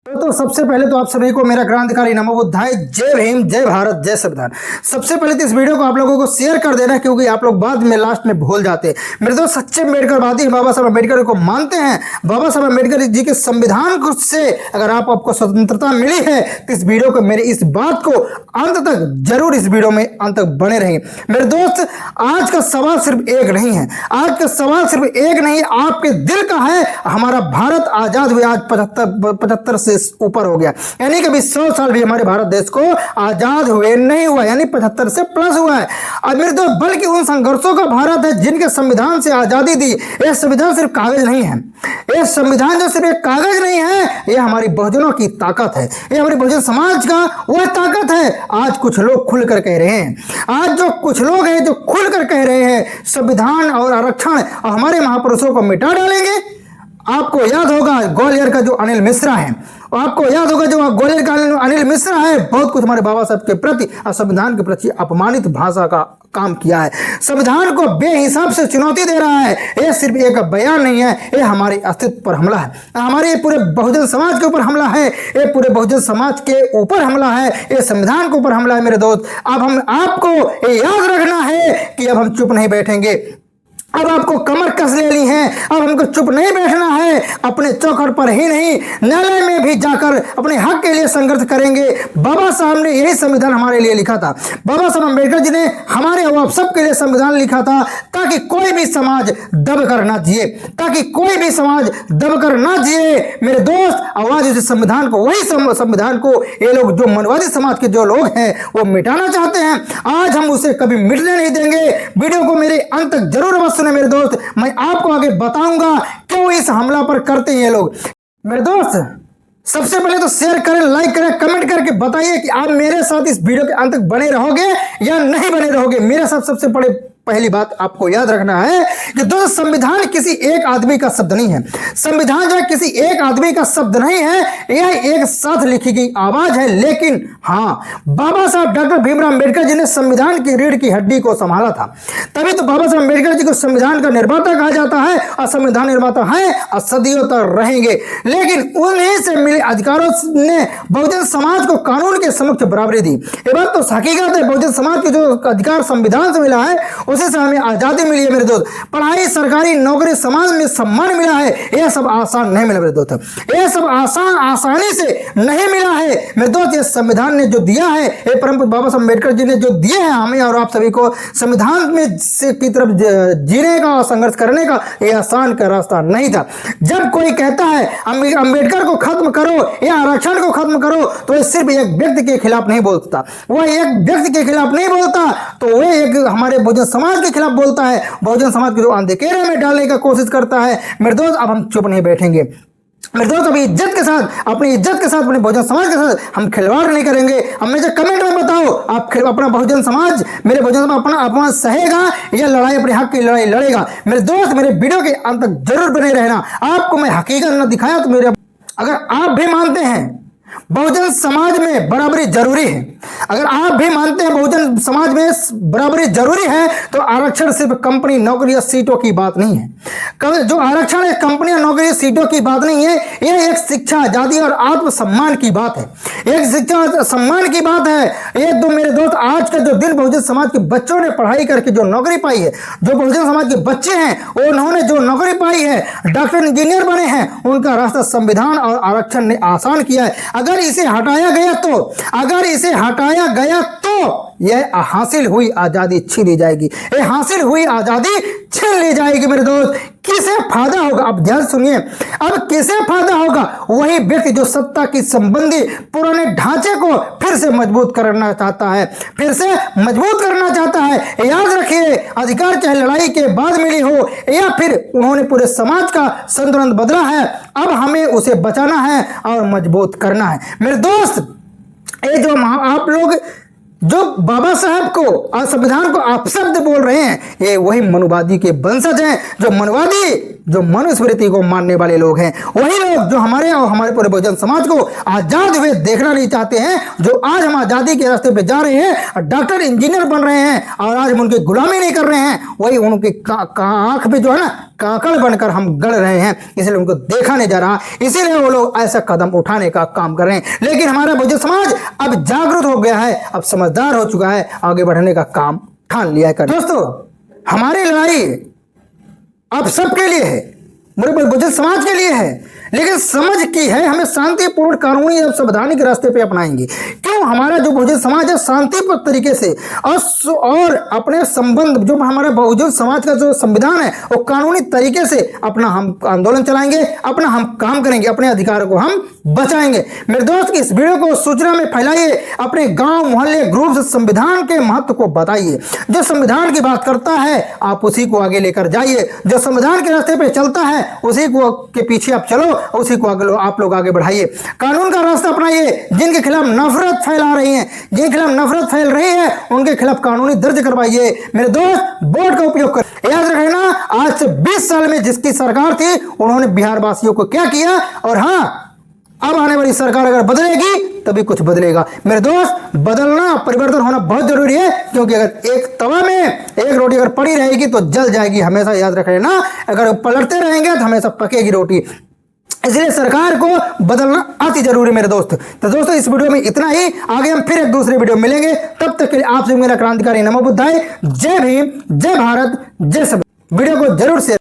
तो सबसे पहले तो आप सभी को मेरा क्रांतिकारी नमो बुद्धाय। जय भीम, जय भारत, जय संविधान। सबसे पहले तो इस वीडियो को आप लोगों को शेयर कर देना, क्योंकि आप लोग बाद में लास्ट में भूल जाते हैं। मेरे दोस्त सच्चे अम्बेडकरवादी बाबा साहब अम्बेडकर को मानते हैं। बाबा साहब अम्बेडकर जी के संविधान से अगर आपको स्वतंत्रता मिली है तो इस वीडियो को, मेरे इस बात को अंत तक जरूर इस वीडियो में अंत तक बने रहेंगे। मेरे दोस्त आज का सवाल सिर्फ एक नहीं है, आज का सवाल सिर्फ एक नहीं, आपके दिल का है। हमारा भारत आजाद हुए आज 75 से ऊपर हो गया, यानी कि अभी 100 साल भी हमारे भारत देश को आजाद हुए नहीं हुआ, यानी 75 से प्लस हुआ है। और मेरे दोस्त बल्कि उन संघर्षों का भारत है जिनके संविधान से आजादी दी। यह संविधान सिर्फ कागज नहीं है, यह संविधान जो सिर्फ एक कागज नहीं है, यह हमारी बहुजनों की ताकत है, यह हमारे बहुजन समाज का वह ताकत है। आज कुछ लोग खुलकर कह रहे हैं, आज जो कुछ लोग हैं जो खुलकर कह रहे हैं संविधान और आरक्षण और हमारे महापुरुषों को मिटा डालेंगे। आपको याद होगा ग्वालियर का जो अनिल मिश्रा है, आपको याद होगा जो ग्वालियर का अनिल मिश्रा है, बहुत कुछ हमारे बाबा साहब के प्रति और संविधान के प्रति अपमानित भाषा का काम किया है। संविधान को बेहिसाब से चुनौती दे रहा है। यह सिर्फ एक बयान नहीं है, यह हमारे अस्तित्व पर हमला है, हमारे पूरे बहुजन समाज के ऊपर हमला है, यह पूरे बहुजन समाज के ऊपर हमला है, यह संविधान के ऊपर हमला है। मेरे दोस्त अब हम आपको याद रखना है कि अब हम चुप नहीं बैठेंगे, अब आपको कमर कस लेनी है, अब हमको चुप नहीं बैठना है। अपने चौखट पर ही नहीं, न्यायालय में भी जाकर अपने हक के लिए संघर्ष करेंगे। बाबा साहब ने यही संविधान हमारे लिए लिखा था, बाबा साहब अम्बेडकर जी ने हमारे आप सबके लिए संविधान लिखा था, ताकि कोई भी समाज दब कर ना जिए, ताकि कोई भी समाज दब कर ना जिए। मेरे दोस्त आवाज इस संविधान को, वही संविधान को ये लोग जो मनवादी समाज के जो लोग हैं वो मिटाना चाहते हैं। आज हम उसे कभी मिटने नहीं देंगे। वीडियो को मेरे अंत तक जरूर अवश्य मेरे दोस्त, मैं आपको आगे बताऊंगा क्यों इस हमला पर करते हैं ये लोग। मेरे दोस्त सबसे पहले तो शेयर करें, लाइक करें, कमेंट करके बताइए कि आप मेरे साथ इस वीडियो के अंत तक बने रहोगे या नहीं बने रहोगे। मेरे साथ सबसे पहली बात आपको याद रखना है कि दोस्त संविधान किसी एक आदमी का शब्द नहीं है, संविधान जो है किसी एक आदमी का शब्द नहीं है, यह एक साथ लिखी गई आवाज है। लेकिन हाँ, बाबा साहब डॉक्टर भीमराव अम्बेडकर जी ने संविधान की रीढ़ की हड्डी को संभाला था, तभी तो बाबा साहब अम्बेडकर जी को संविधान का निर्माता कहा जाता है और संविधान निर्माता है और सदियों तक रहेंगे। लेकिन उन्हीं से मिले अधिकारों ने बहुजन समाज को कानून के समक्ष बराबरी दी। ये बात तो हकीकत है, बहुजन समाज के जो अधिकार संविधान से मिला है उसी से हमें आजादी मिली है। मेरे दोस्त पढ़ाई, सरकारी नौकरी, समाज में सम्मान मिला है, यह सब आसान नहीं मिला मेरे दोस्त, यह सब आसानी से नहीं मिला है। मेरे दोस्त ये संविधान ने जो दिया है, ये परम पूज्य बाबा साहब अम्बेडकर जी ने जो दिए हैं हमें और आप सभी को, संविधान में से की तरफ जीने का और संघर्ष करने का यह आसान का रास्ता नहीं था। जब कोई कहता है अम्बेडकर को खत्म करो या आरक्षण को खत्म करो, तो वह सिर्फ एक व्यक्ति के खिलाफ नहीं बोलता, वह एक व्यक्ति के खिलाफ नहीं बोलता, तो वह एक हमारे बहुजन समाज के खिलाफ बोलता है, बहुजन समाज को जो अंधेरे में डालने का कोशिश करता है। मेरे दोस्त अब हम चुप नहीं बैठेंगे। मेरे दोस्त अभी इज्जत के साथ, अपनी इज्जत के साथ, अपने बहुजन समाज के साथ हम खिलवाड़ नहीं करेंगे। अब मुझे कमेंट में बताओ, आप अपना बहुजन समाज, मेरे बहुजन समाज अपना अपमान सहेगा या लड़ाई, अपने हक की लड़ाई लड़ेगा। मेरे दोस्त मेरे वीडियो के अंत तक जरूर बने रहना। आपको मैं हकीकत न दिखाया तो मेरे, अगर आप भी मानते हैं बहुजन समाज में बराबरी जरूरी है, अगर आप भी मानते हैं बहुजन समाज में बराबरी जरूरी है, तो आरक्षण सिर्फ कंपनी, नौकरी या सीटों की बात नहीं है। जो आरक्षण है कंपनी या नौकरी, सीटों की बात नहीं है, यह एक शिक्षा, आजादी और आत्मसम्मान की बात है, एक शिक्षा सम्मान की बात है। ये तो मेरे दोस्त आज का जो दिन बहुजन समाज के बच्चों ने पढ़ाई करके जो नौकरी पाई है, जो बहुजन समाज के बच्चे हैं उन्होंने जो नौकरी पाई है, डॉक्टर इंजीनियर बने हैं, उनका रास्ता संविधान और आरक्षण ने आसान किया है। अगर इसे हटाया गया तो, अगर इसे हटाया गया तो यह हासिल हुई आजादी छीन ली जाएगी, यह हासिल हुई आजादी छीन ली जाएगी। मेरे दोस्त किसे फायदा होगा? अब ध्यान सुनिए, अब किसे फायदा होगा? वही व्यक्ति जो सत्ता की संबंधी पुराने ढांचे को फिर से मजबूत करना चाहता है, फिर से मजबूत करना चाहता है। याद रखिए, अधिकार चाहे लड़ाई के बाद मिली हो या फिर उन्होंने पूरे समाज का संतुलन बदला है, अब हमें उसे बचाना है और मजबूत करना है। मेरे दोस्त ये जो आप लोग जो बाबा साहब को और संविधान को अपशब्द बोल रहे हैं, ये वही मनुवादी के वंशज हैं। जो मनुवादी, जो मनुस्मृति को मानने वाले लोग हैं, वही लोग जो हमारे और हमारे पूरे बहुजन समाज को आजाद हुए देखना नहीं चाहते हैं। जो आज हम आजादी के रास्ते पे जा रहे हैं, डॉक्टर इंजीनियर बन रहे हैं और आज हम उनकी गुलामी नहीं कर रहे हैं, वही उनके आंख पे जो है ना काकड़ बनकर हम गड़ रहे हैं, इसलिए उनको देखा नहीं जा रहा, इसीलिए वो लोग ऐसा कदम उठाने का काम कर रहे हैं। लेकिन हमारा बहुजन समाज अब जागरूक हो गया है, अब समझदार हो चुका है, आगे बढ़ने का काम ठान लिया है। दोस्तों, हमारी लड़ाई अब सबके लिए है, मेरे बहुजन समाज के लिए है, लेकिन समझ की है हमें शांतिपूर्ण कानूनी और संवैधानिक रास्ते पे अपनाएंगे। क्यों? हमारा जो बहुजन समाज है शांतिपूर्ण तरीके से और अपने संबंध, जो हमारा बहुजन समाज का जो संविधान है वो कानूनी तरीके से अपना हम आंदोलन चलाएंगे, अपना हम काम करेंगे, अपने अधिकारों को हम बचाएंगे। मेरे दोस्त, इस वीडियो को सूचना में फैलाइए, अपने गांव मोहल्ले ग्रुप से संविधान के महत्व को बताइए। जो संविधान की बात करता है आप उसी को आगे लेकर जाइए, जो संविधान के रास्ते पे चलता है उसी को के पीछे आप चलो, उसी को आप लोग आगे बढ़ाइए। कानून का रास्ता अपनाइए। जिनके खिलाफ नफरत फैला रही है, जिनके खिलाफ नफरत फैल रही है, उनके खिलाफ कानूनी दर्ज करवाइए। मेरे दोस्त, वोट का उपयोग कर। याद रखना, आज से 20 साल में जिसकी सरकार थी उन्होंने बिहार वासियों को क्या किया, और हाँ, अब आने वाली सरकार अगर बदलेगी तभी कुछ बदलेगा। मेरे दोस्त, बदलना, परिवर्तन होना बहुत जरूरी है, क्योंकि अगर एक तवा में एक रोटी अगर पड़ी रहेगी तो जल जाएगी। हमेशा याद रखें ना, अगर पलटते रहेंगे तो हमेशा पकेगी रोटी। इसलिए सरकार को बदलना अति जरूरी मेरे दोस्त। तो दोस्तों, इस वीडियो में इतना ही। आगे हम फिर एक दूसरे वीडियो में मिलेंगे। तब तक के लिए आपसे मेरा क्रांतिकारी नमो बुद्धाय। जय भीम, जय भारत, जय सब। वीडियो को जरूर शेयर